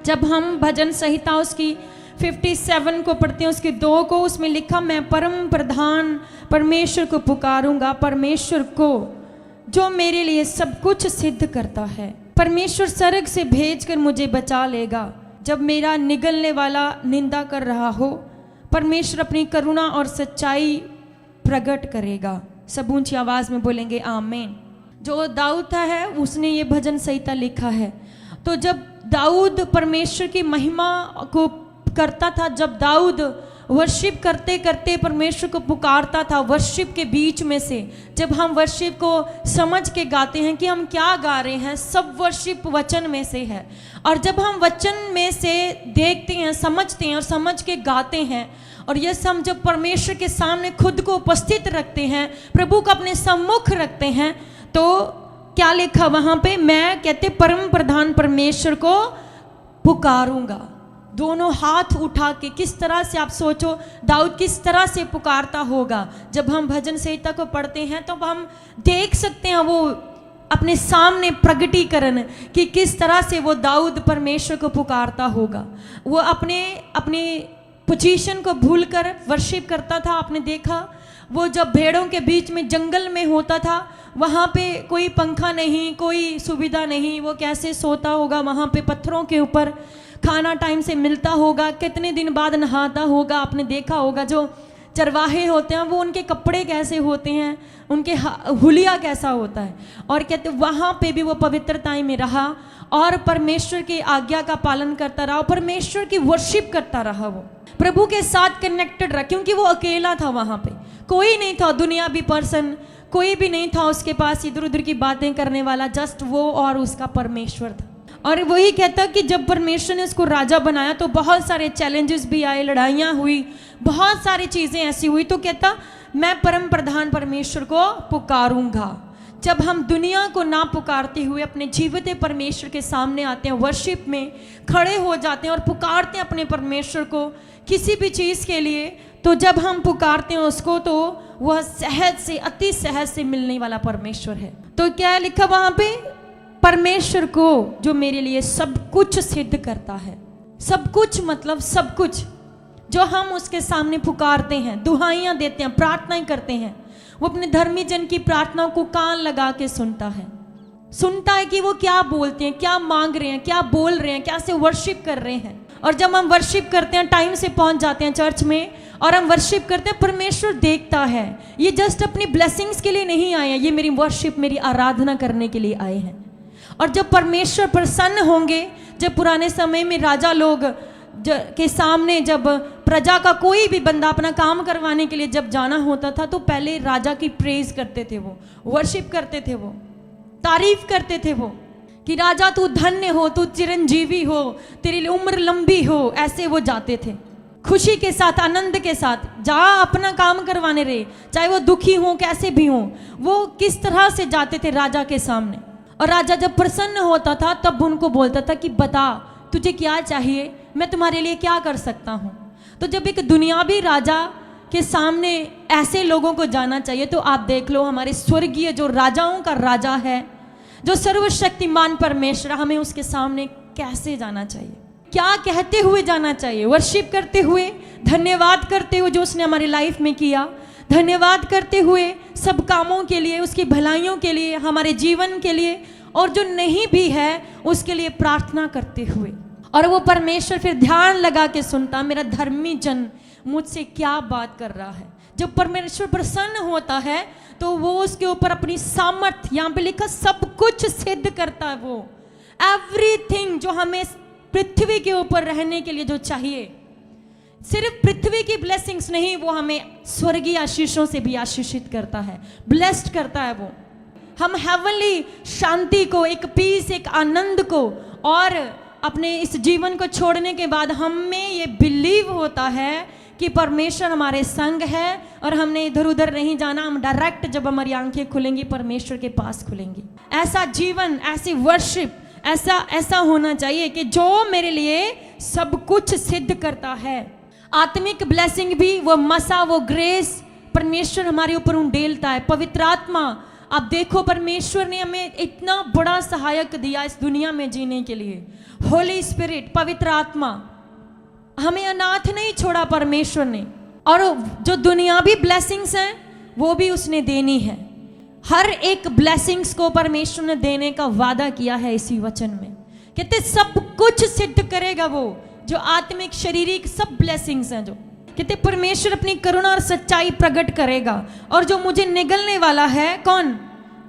जब हम भजन संहिता उसकी 57 को पढ़ते हैं, उसकी 2 को, उसमें लिखा, मैं परम प्रधान परमेश्वर को पुकारूंगा, परमेश्वर को जो मेरे लिए सब कुछ सिद्ध करता है। परमेश्वर स्वर्ग से भेजकर मुझे बचा लेगा जब मेरा निगलने वाला निंदा कर रहा हो। परमेश्वर अपनी करुणा और सच्चाई प्रकट करेगा। सब ऊंची आवाज में बोलेंगे आमीन। जो दाऊद है उसने ये भजन संहिता लिखा है। तो जब दाऊद परमेश्वर की महिमा को करता था, जब दाऊद वर्शिप करते करते परमेश्वर को पुकारता था, वर्शिप के बीच में से जब हम वर्शिप को समझ के गाते हैं कि हम क्या गा रहे हैं, सब वर्शिप वचन में से है। और जब हम वचन में से देखते हैं, समझते हैं और समझ के गाते हैं, और ये हम जब परमेश्वर के सामने खुद को उपस्थित रखते हैं, प्रभु को अपने सम्मुख रखते हैं, तो क्या लिखा वहां पे, मैं कहते परम प्रधान परमेश्वर को पुकारूंगा। दोनों हाथ उठा के, किस तरह से आप सोचो दाऊद किस तरह से पुकारता होगा। जब हम भजन संहिता को पढ़ते हैं तो हम देख सकते हैं वो अपने सामने प्रगटीकरण कि किस तरह से वो दाऊद परमेश्वर को पुकारता होगा। वो अपने पोजीशन को भूलकर वर्शिप करता था। आपने देखा वो जब भेड़ों के बीच में जंगल में होता था, वहाँ पे कोई पंखा नहीं, कोई सुविधा नहीं, वो कैसे सोता होगा वहाँ पे पत्थरों के ऊपर, खाना टाइम से मिलता होगा, कितने दिन बाद नहाता होगा। आपने देखा होगा जो चरवाहे होते हैं वो उनके कपड़े कैसे होते हैं, उनके हुलिया कैसा होता है। और कहते वहाँ पे भी वो पवित्रताई में रहा और परमेश्वर की आज्ञा का पालन करता रहा, परमेश्वर की वर्शिप करता रहा, वो प्रभु के साथ कनेक्टेड रहा, क्योंकि वो अकेला था। वहाँ पे कोई नहीं था, दुनियावी पर्सन कोई भी नहीं था उसके पास इधर उधर की बातें करने वाला, जस्ट वो और उसका परमेश्वर था। और वही कहता कि जब परमेश्वर ने उसको राजा बनाया तो बहुत सारे चैलेंजेस भी आए, लड़ाइयाँ हुई, बहुत सारी चीज़ें ऐसी हुई। तो कहता मैं परम प्रधान परमेश्वर को पुकारूंगा। जब हम दुनिया को ना पुकारते हुए अपने जीवित परमेश्वर के सामने आते हैं, वर्शिप में खड़े हो जाते हैं और पुकारते हैं अपने परमेश्वर को किसी भी चीज़ के लिए, तो जब हम पुकारते हैं उसको तो वह सहज से, अति सहज से मिलने वाला परमेश्वर है। तो क्या लिखा वहाँ पे, परमेश्वर को जो मेरे लिए सब कुछ सिद्ध करता है। सब कुछ मतलब सब कुछ जो हम उसके सामने पुकारते हैं, दुहाइयाँ देते हैं, प्रार्थनाएं करते हैं, वो अपने धर्मी जन की प्रार्थनाओं को कान लगा के सुनता है कि वो क्या बोलते हैं, क्या मांग रहे हैं, क्या बोल रहे हैं, कैसे वर्शिप कर रहे हैं। और जब हम वर्शिप करते हैं, टाइम से पहुंच जाते हैं चर्च में और हम वर्शिप करते हैं, परमेश्वर देखता है। ये जस्ट अपनी ब्लेसिंग्स के लिए नहीं आए हैं, ये मेरी वर्शिप, मेरी आराधना करने के लिए आए हैं। और जब परमेश्वर प्रसन्न होंगे, जब पुराने समय में राजा लोग के सामने जब प्रजा का कोई भी बंदा अपना काम करवाने के लिए जब जाना होता था, तो पहले राजा की प्रेज करते थे, वो वर्शिप करते थे, वो तारीफ करते थे, वो कि राजा तू धन्य हो, तू चिरंजीवी हो, तेरी उम्र लंबी हो। ऐसे वो जाते थे खुशी के साथ, आनंद के साथ, जा अपना काम करवाने रहे, चाहे वो दुखी हो, कैसे भी हो, वो किस तरह से जाते थे राजा के सामने। और राजा जब प्रसन्न होता था तब उनको बोलता था कि बता तुझे क्या चाहिए, मैं तुम्हारे लिए क्या कर सकता हूँ। तो जब एक दुनियावी राजा के सामने ऐसे लोगों को जाना चाहिए, तो आप देख लो हमारे स्वर्गीय जो राजाओं का राजा है, जो सर्वशक्तिमान परमेश्वर, हमें उसके सामने कैसे जाना चाहिए, क्या कहते हुए जाना चाहिए, वर्शिप करते हुए, धन्यवाद करते हुए जो उसने हमारी लाइफ में किया, धन्यवाद करते हुए सब कामों के लिए, उसकी भलाइयों के लिए, हमारे जीवन के लिए, और जो नहीं भी है उसके लिए प्रार्थना करते हुए। और वो परमेश्वर फिर ध्यान लगा के सुनता, मेरा धर्मी जन मुझसे क्या बात कर रहा है। जब परमेश्वर प्रसन्न होता है तो वो उसके ऊपर अपनी सामर्थ, यहाँ पे लिखा सब कुछ सिद्ध करता है। वो एवरीथिंग जो हमें पृथ्वी के ऊपर रहने के लिए जो चाहिए, सिर्फ पृथ्वी की ब्लेसिंग्स नहीं, वो हमें स्वर्गीय आशीषों से भी आशीषित करता है, ब्लेस्ड करता है। वो हम हेवनली शांति को, एक पीस, एक आनंद को, और अपने इस जीवन को छोड़ने के बाद हमें ये बिलीव होता है कि परमेश्वर हमारे संग है और हमने इधर उधर नहीं जाना। हम डायरेक्ट जब हमारी आंखें खुलेंगी परमेश्वर के पास खुलेंगी। ऐसा जीवन, ऐसी वर्शिप, ऐसा होना चाहिए कि जो मेरे लिए सब कुछ सिद्ध करता है। आत्मिक ब्लेसिंग भी, वो मसा, वो ग्रेस परमेश्वर हमारे ऊपर उंडेलता है। पवित्र आत्मा आप देखो परमेश्वर ने हमें इतना बड़ा सहायक दिया इस दुनिया में जीने के लिए। होली स्पिरिट, पवित्र आत्मा, हमें अनाथ नहीं छोड़ा परमेश्वर ने। और जो दुनियावी ब्लेसिंग्स हैं वो भी उसने देनी है। हर एक ब्लेसिंग्स को परमेश्वर ने देने का वादा किया है इसी वचन में। कहते सब कुछ सिद्ध करेगा वो, जो आत्मिक शारीरिक सब ब्लेसिंग्स हैं। जो कहते परमेश्वर अपनी करुणा और सच्चाई प्रकट करेगा। और जो मुझे निगलने वाला है, कौन?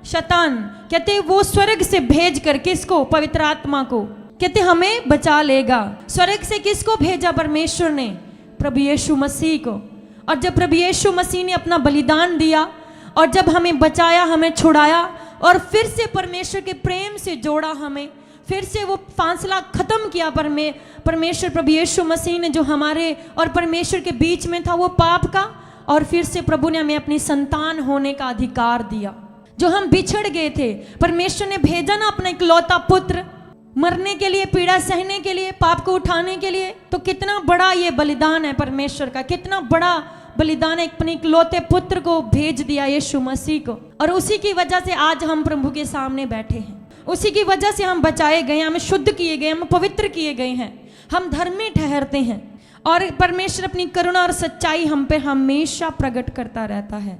शैतान, कहते वो स्वर्ग से भेज कर किसको? पवित्र आत्मा को, कहते हमें बचा लेगा। स्वर्ग से किसको भेजा परमेश्वर ने? प्रभु यीशु मसीह को। और जब प्रभु यीशु मसीह ने अपना बलिदान दिया और जब हमें बचाया, हमें छुड़ाया और फिर से परमेश्वर के प्रेम से जोड़ा, हमें फिर से वो फासला खत्म किया परमेश्वर प्रभु यीशु मसीह ने, जो हमारे और परमेश्वर के बीच में था वो पाप का। और फिर से प्रभु ने हमें अपनी संतान होने का अधिकार दिया। जो हम बिछड़ गए थे, परमेश्वर ने भेजा ना अपना इकलौता पुत्र मरने के लिए, पीड़ा सहने के लिए, पाप को उठाने के लिए। तो कितना बड़ा ये बलिदान है परमेश्वर का, कितना बड़ा बलिदान है। अपने इकलौते पुत्र को भेज दिया यीशु मसीह को। और उसी की वजह से आज हम प्रभु के सामने बैठे हैं। उसी की वजह से हम बचाए गए, हमें शुद्ध किए गए, हम पवित्र किए गए हैं, हम धर्मी ठहरते हैं। और परमेश्वर अपनी करुणा और सच्चाई हम पे हमेशा प्रकट करता रहता है।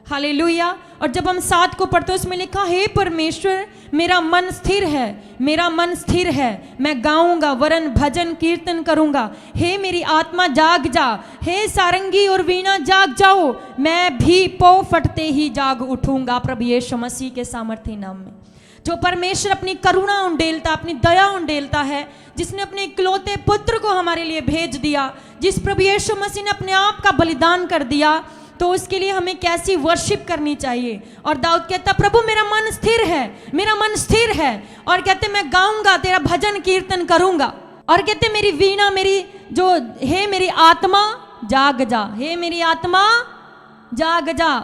हालेलुया। और जब हम 7 को पढ़ते हैं उसमें लिखा, हे परमेश्वर मेरा मन स्थिर है, मेरा मन स्थिर है, मैं गाऊंगा वरन भजन कीर्तन करूंगा। हे मेरी आत्मा जाग जा, हे सारंगी और वीणा जाग जाओ, मैं भी पौ फटते ही जाग उठूंगा। प्रभु यीशु मसीह के सामर्थी नाम में। जो परमेश्वर अपनी करुणा उंडेलता, अपनी दया उंडेलता है, जिसने अपने इकलौते पुत्र को हमारे लिए भेज दिया, जिस प्रभु यीशु मसीह ने अपने आप का बलिदान कर दिया, तो उसके लिए हमें कैसी वर्शिप करनी चाहिए। और दाऊद कहता, प्रभु मेरा मन स्थिर है, मेरा मन स्थिर है। और कहते मैं गाऊंगा, तेरा भजन कीर्तन करूंगा। और कहते मेरी वीणा, मेरी जो, हे मेरी आत्मा जाग जा, हे मेरी आत्मा जाग जा,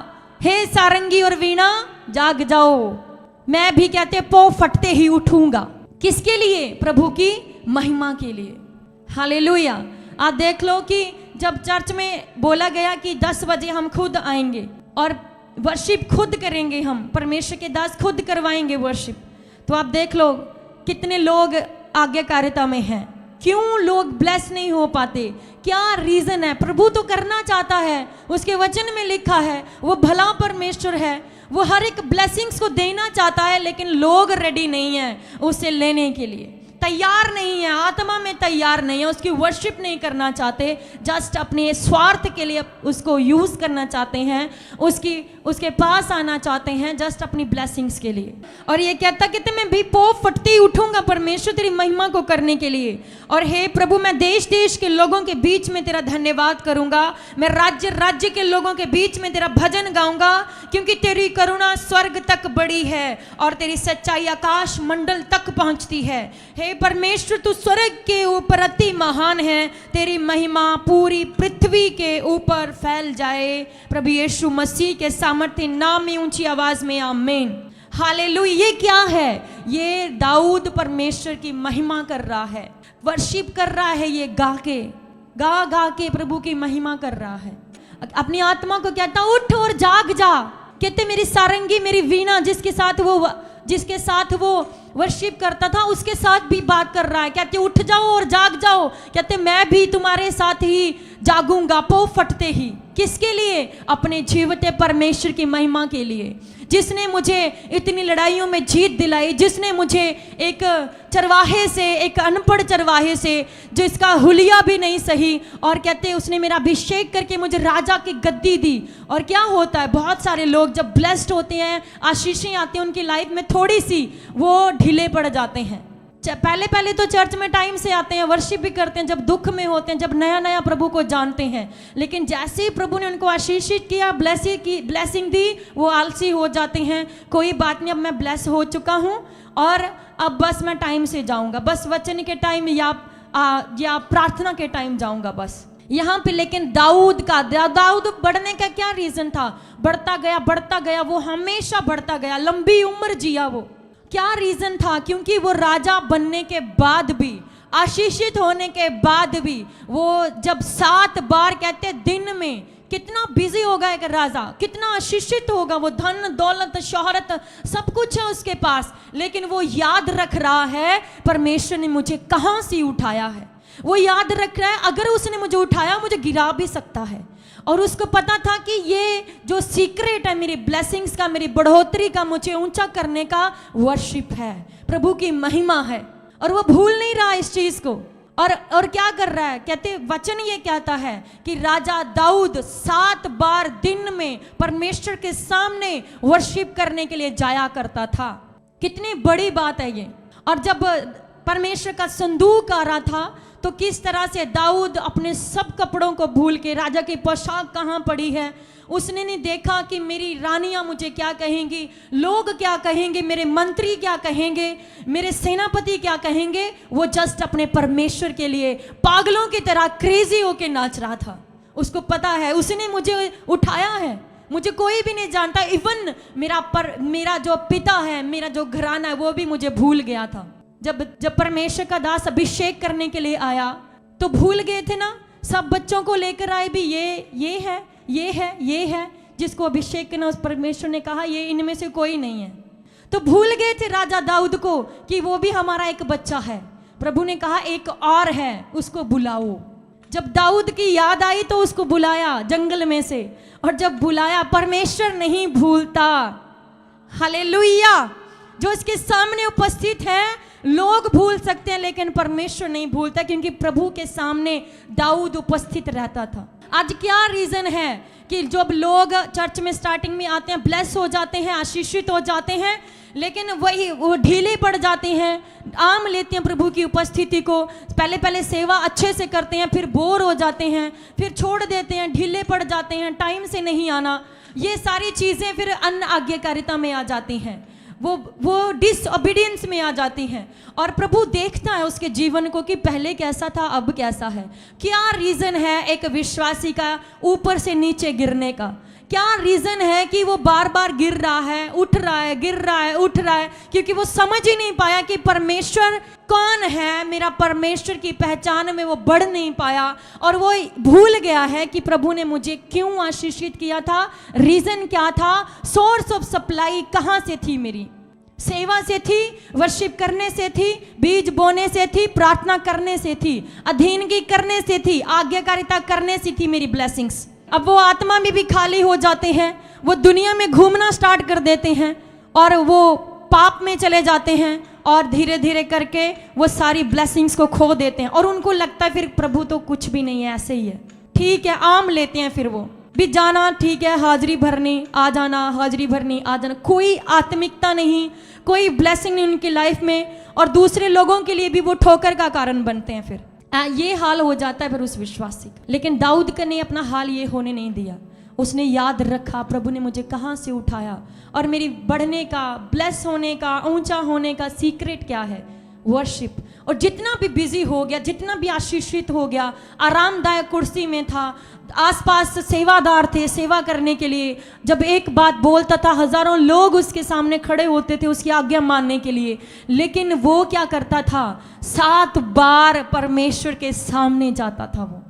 हे सारंगी और वीणा जाग जाओ, मैं भी कहते पौ फटते ही उठूंगा। किसके लिए? प्रभु की महिमा के लिए। हालेलुया। आप देख लो कि जब चर्च में बोला गया कि 10 बजे हम खुद आएंगे और वर्शिप खुद करेंगे, हम परमेश्वर के दास खुद करवाएंगे वर्शिप, तो आप देख लो कितने लोग आज्ञाकारिता में हैं। क्यों लोग ब्लेस नहीं हो पाते? क्या रीजन है? प्रभु तो करना चाहता है, उसके वचन में लिखा है, वो भला परमेश्वर है, वो हर एक ब्लेसिंग्स को देना चाहता है, लेकिन लोग रेडी नहीं है उसे लेने के लिए, तैयार नहीं है, आत्मा में तैयार नहीं है, उसकी वर्शिप नहीं करना चाहते, जस्ट अपने स्वार्थ के लिए उसको यूज करना चाहते हैं, उसके पास आना चाहते हैं जस्ट अपनी ब्लेसिंग्स के लिए। और ये कहता कि मैं भी पौ फटती उठूंगा परमेश्वर तेरी महिमा को करने के लिए। और हे प्रभु मैं देश देश के लोगों के बीच में तेरा धन्यवाद करूंगा, मैं राज्य राज्य के लोगों के बीच में तेरा भजन गाऊंगा, क्योंकि तेरी करुणा स्वर्ग तक बड़ी है और तेरी सच्चाई आकाश मंडल तक पहुंचती है। हे परमेश्वर तू स्वर्ग के ऊपर अति महान है, तेरी महिमा पूरी पृथ्वी के ऊपर फैल जाए। प्रभु यीशु मसीह के सामर्थ्य नाम में ऊंची आवाज में आमीन। हालेलुया। ये क्या है? ये दाऊद परमेश्वर की महिमा कर रहा है, वर्शिप कर रहा है, ये गा के प्रभु की महिमा कर रहा है। अपनी आत्मा को कहता उठ और जाग जा। कहते मेरी सारंगी, मेरी वीणा, जिसके साथ वो वर्शिप करता था, उसके साथ भी बात कर रहा है। कहते उठ जाओ और जाग जाओ। कहते मैं भी तुम्हारे साथ ही जागूंगा पौ फटते ही। किसके लिए? अपने जीवते परमेश्वर की महिमा के लिए, जिसने मुझे इतनी लड़ाइयों में जीत दिलाई, जिसने मुझे एक चरवाहे से, एक अनपढ़ चरवाहे से, जिसका हुलिया भी नहीं सही, और कहते उसने मेरा अभिषेक करके मुझे राजा की गद्दी दी। और क्या होता है, बहुत सारे लोग जब ब्लेस्ड होते हैं, आशीषें आती हैं उनकी लाइफ में, थोड़ी सी वो ढीले पड़ जाते हैं। पहले तो चर्च में टाइम से आते हैं, वर्शिप भी करते हैं, जब दुख में होते हैं, जब नया नया प्रभु को जानते हैं, लेकिन जैसे ही प्रभु ने उनको आशीषित किया, ब्लेसिंग दी, वो आलसी हो जाते हैं। कोई बात नहीं, अब मैं ब्लेस हो चुका हूँ और अब बस मैं टाइम से जाऊँगा, बस वचन के टाइम या प्रार्थना के टाइम जाऊँगा बस यहाँ पे। लेकिन दाऊद बढ़ने का क्या रीज़न था? बढ़ता गया, वो हमेशा बढ़ता गया, लंबी उम्र जिया वो। क्या रीजन था? क्योंकि वो राजा बनने के बाद भी, आशीषित होने के बाद भी, वो जब 7 बार कहते दिन में कितना बिजी होगा एक राजा, कितना आशीषित होगा वो, धन दौलत शोहरत सब कुछ है उसके पास, लेकिन वो याद रख रहा है परमेश्वर ने मुझे कहां से उठाया है। वो याद रख रहा है अगर उसने मुझे उठाया मुझे गिरा भी सकता है। और उसको पता था कि ये जो सीक्रेट है मेरी ब्लेसिंग्स का, मेरी बढ़ोतरी का, मुझे ऊंचा करने का वर्शिप है, प्रभु की महिमा है। और वो भूल नहीं रहा इस चीज को। और क्या कर रहा है, कहते वचन ये कहता है कि राजा दाऊद 7 बार दिन में परमेश्वर के सामने वर्शिप करने के लिए जाया करता था। कितनी बड़ी बात है ये। और जब परमेश्वर का संदूक आ रहा था तो किस तरह से दाऊद अपने सब कपड़ों को भूल के, राजा की पोशाक कहाँ पड़ी है, उसने नहीं देखा कि मेरी रानियां मुझे क्या कहेंगी, लोग क्या कहेंगे, मेरे मंत्री क्या कहेंगे, मेरे सेनापति क्या कहेंगे। वो जस्ट अपने परमेश्वर के लिए पागलों की तरह क्रेजी होके नाच रहा था। उसको पता है उसने मुझे उठाया है, मुझे कोई भी नहीं जानता, इवन मेरा जो पिता है, मेरा जो घराना है, वो भी मुझे भूल गया था। जब परमेश्वर का दास अभिषेक करने के लिए आया तो भूल गए थे ना, सब बच्चों को लेकर आए भी, ये है जिसको अभिषेक करना, उस परमेश्वर ने कहा ये इनमें से कोई नहीं है। तो भूल गए थे राजा दाऊद को कि वो भी हमारा एक बच्चा है। प्रभु ने कहा एक और है, उसको बुलाओ। जब दाऊद की याद आई तो उसको बुलाया जंगल में से, और जब बुलाया, परमेश्वर नहीं भूलता। हालेलुया। जो इसके सामने उपस्थित है लोग भूल सकते हैं लेकिन परमेश्वर नहीं भूलता, क्योंकि प्रभु के सामने दाऊद उपस्थित रहता था। आज क्या रीजन है कि जब लोग चर्च में स्टार्टिंग में आते हैं ब्लेस हो जाते हैं, आशीषित हो जाते हैं, लेकिन वो ढीले पड़ जाते हैं, आम लेते हैं प्रभु की उपस्थिति को, पहले सेवा अच्छे से करते हैं, फिर बोर हो जाते हैं, फिर छोड़ देते हैं, ढीले पड़ जाते हैं, टाइम से नहीं आना, ये सारी चीज़ें फिर अन्य आज्ञाकारिता में आ जाती हैं, वो डिसओबीडियंस में आ जाती हैं। और प्रभु देखता है उसके जीवन को कि पहले कैसा था अब कैसा है। क्या रीज़न है एक विश्वासी का ऊपर से नीचे गिरने का? क्या रीज़न है कि वो बार बार गिर रहा है, उठ रहा है, गिर रहा है, उठ रहा है? क्योंकि वो समझ ही नहीं पाया कि परमेश्वर कौन है, मेरा परमेश्वर की पहचान में वो बढ़ नहीं पाया, और वो भूल गया है कि प्रभु ने मुझे क्यों आशीषित किया था, रीज़न क्या था, सोर्स ऑफ सप्लाई कहाँ से थी। मेरी सेवा से थी, वर्शिप करने से थी, बीज बोने से थी, प्रार्थना करने से थी, अधीनगी करने से थी, आज्ञाकारिता करने से थी मेरी ब्लेसिंग्स। अब वो आत्मा में भी खाली हो जाते हैं, वो दुनिया में घूमना स्टार्ट कर देते हैं और वो पाप में चले जाते हैं, और धीरे धीरे करके वो सारी ब्लेसिंग्स को खो देते हैं। और उनको लगता है फिर प्रभु तो कुछ भी नहीं है, ऐसे ही है, ठीक है, आम लेते हैं। फिर वो भी जाना ठीक है, हाजिरी भरनी आ जाना, हाजिरी भरनी आ जाना, कोई आत्मिकता नहीं, कोई ब्लेसिंग नहीं उनकी लाइफ में, और दूसरे लोगों के लिए भी वो ठोकर का कारण बनते हैं। फिर ये हाल हो जाता है फिर उस विश्वासी का। लेकिन दाऊद ने अपना हाल ये होने नहीं दिया, उसने याद रखा प्रभु ने मुझे कहाँ से उठाया, और मेरी बढ़ने का, ब्लेस होने का, ऊंचा होने का सीक्रेट क्या है, वर्शिप। और जितना भी बिजी हो गया, जितना भी आशीषित हो गया, आरामदायक कुर्सी में था, आसपास सेवादार थे सेवा करने के लिए, जब एक बात बोलता था हजारों लोग उसके सामने खड़े होते थे उसकी आज्ञा मानने के लिए, लेकिन वो क्या करता था, 7 बार परमेश्वर के सामने जाता था वो।